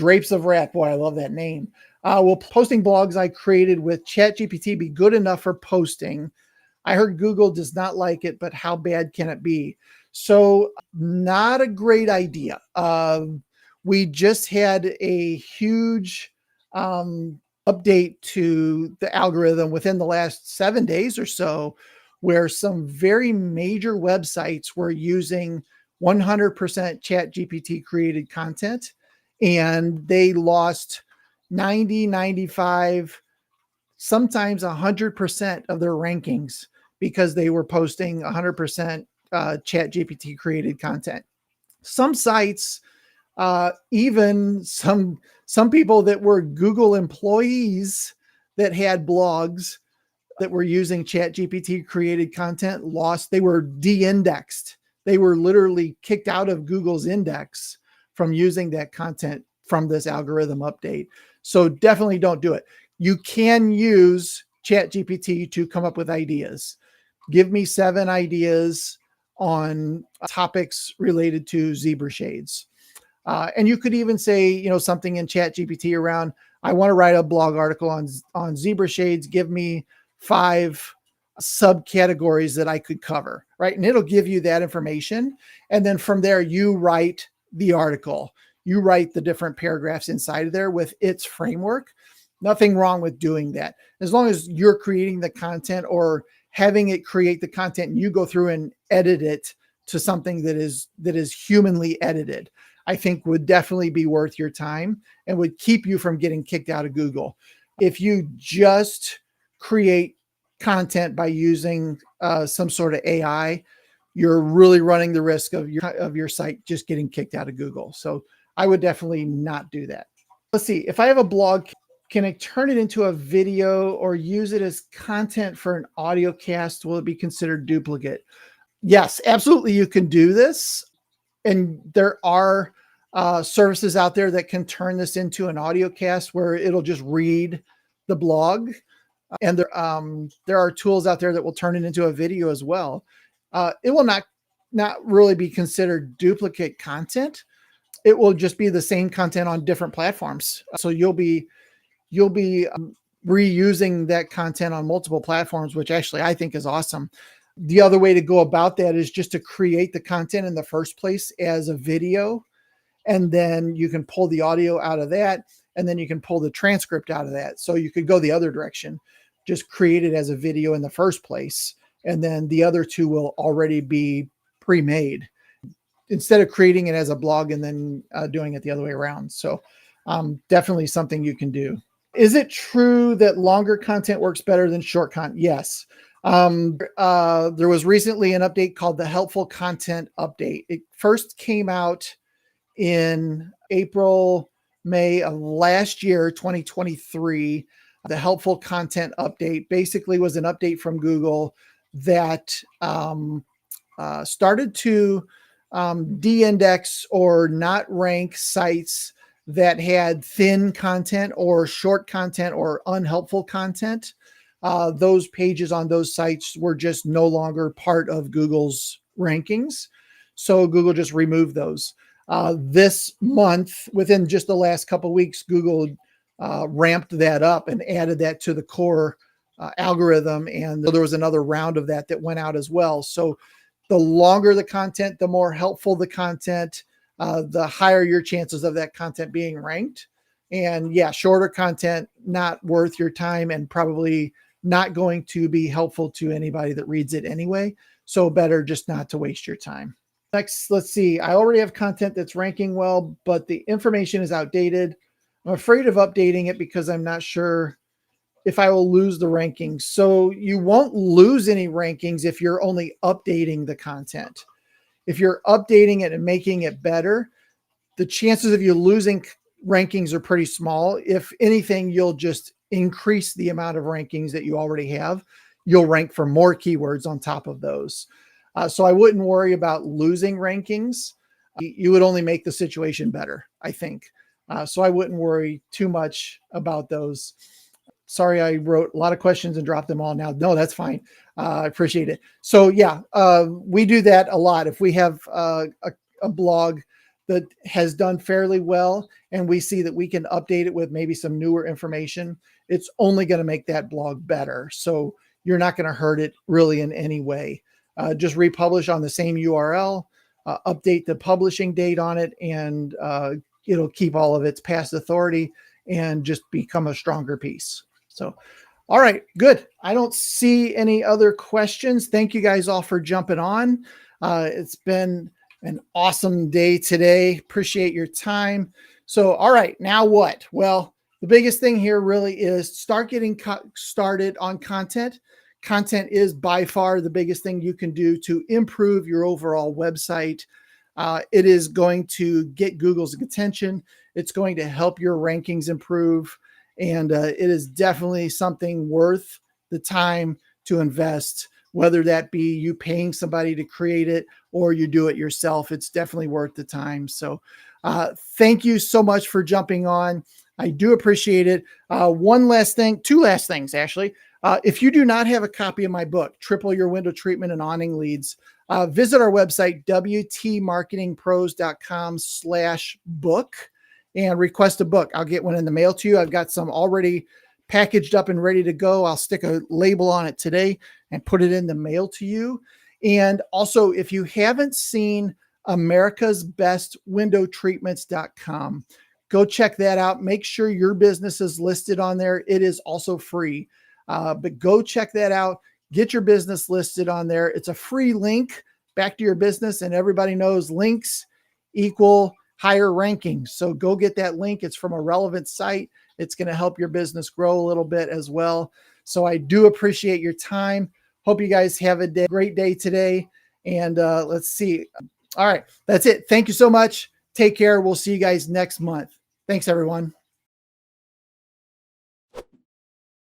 Drapes of Wrath. Boy, I love that name. Will posting blogs I created with ChatGPT be good enough for posting? I heard Google does not like it, but how bad can it be? So not a great idea. We just had a huge update to the algorithm within the last 7 days or so, where some very major websites were using 100% ChatGPT created content, and they lost 90, 95, sometimes 100% of their rankings because they were posting 100% ChatGPT created content. Some sites, even some people that were Google employees that had blogs that were using ChatGPT created content they were de-indexed. They were literally kicked out of Google's index from using that content from this algorithm update. So definitely don't do it. You can use ChatGPT to come up with ideas. Give me 7 ideas on topics related to zebra shades. And you could even say, something in ChatGPT around, I want to write a blog article on zebra shades. Give me 5 subcategories that I could cover, right? And it'll give you that information. And then from there, you write the article. You write the different paragraphs inside of there with its framework. Nothing wrong with doing that. As long as you're creating the content or having it create the content and you go through and edit it to something that is humanly edited, I think would definitely be worth your time and would keep you from getting kicked out of Google. If you just create content by using some sort of AI, you're really running the risk of your site just getting kicked out of Google. So I would definitely not do that. Let's see. If I have a blog, can I turn it into a video or use it as content for an audio cast? Will it be considered duplicate? Yes, absolutely. You can do this. And there are services out there that can turn this into an audio cast where it'll just read the blog. And there are tools out there that will turn it into a video as well. It will not really be considered duplicate content. It will just be the same content on different platforms. So you'll be reusing that content on multiple platforms, which actually I think is awesome. The other way to go about that is just to create the content in the first place as a video, and then you can pull the audio out of that, and then you can pull the transcript out of that. So you could go the other direction, just create it as a video in the first place, and then the other two will already be pre-made instead of creating it as a blog and then doing it the other way around. So definitely something you can do. Is it true that longer content works better than short content? Yes. There was recently an update called the Helpful Content Update. It first came out in April, May of last year, 2023. The Helpful Content Update basically was an update from Google that started to de-index or not rank sites that had thin content or short content or unhelpful content. Those pages on those sites were just no longer part of Google's rankings. So Google just removed those. This month, within just the last couple of weeks, Google ramped that up and added that to the core algorithm. And there was another round of that went out as well. So the longer the content, the more helpful the content, the higher your chances of that content being ranked. And yeah, shorter content, not worth your time and probably not going to be helpful to anybody that reads it anyway. So better just not to waste your time. Next, let's see. I already have content that's ranking well, but the information is outdated. I'm afraid of updating it because I'm not sure if I will lose the rankings. So you won't lose any rankings if you're only updating the content. If you're updating it and making it better, the chances of you losing rankings are pretty small. If anything, you'll just increase the amount of rankings that you already have. You'll rank for more keywords on top of those. So I wouldn't worry about losing rankings. You would only make the situation better, I think. So I wouldn't worry too much about those. Sorry, I wrote a lot of questions and dropped them all now. No, that's fine. I appreciate it. So yeah, we do that a lot. If we have a blog that has done fairly well, and we see that we can update it with maybe some newer information, it's only going to make that blog better. So you're not going to hurt it really in any way. Just republish on the same URL, update the publishing date on it, and it'll keep all of its past authority and just become a stronger piece. So, all right, good. I don't see any other questions. Thank you guys all for jumping on. It's been an awesome day today. Appreciate your time. So, all right, now what? Well, the biggest thing here really is start getting started on content. Content is by far the biggest thing you can do to improve your overall website. It is going to get Google's attention. It's going to help your rankings improve. And it is definitely something worth the time to invest, whether that be you paying somebody to create it or you do it yourself. It's definitely worth the time. So thank you so much for jumping on. I do appreciate it. One last thing, two last things, actually. If you do not have a copy of my book, Triple Your Window Treatment and Awning Leads, visit our website, wtmarketingpros.com/book, and request a book. I'll get one in the mail to you. I've got some already packaged up and ready to go. I'll stick a label on it today and put it in the mail to you. And also, if you haven't seen americasbestwindowtreatments.com, go check that out. Make sure your business is listed on there. It is also free. But go check that out. Get your business listed on there. It's a free link back to your business, and everybody knows links equal higher rankings. So go get that link. It's from a relevant site. It's going to help your business grow a little bit as well. So I do appreciate your time. Hope you guys have a great day today. And let's see. All right, that's it. Thank you so much. Take care. We'll see you guys next month. Thanks, everyone.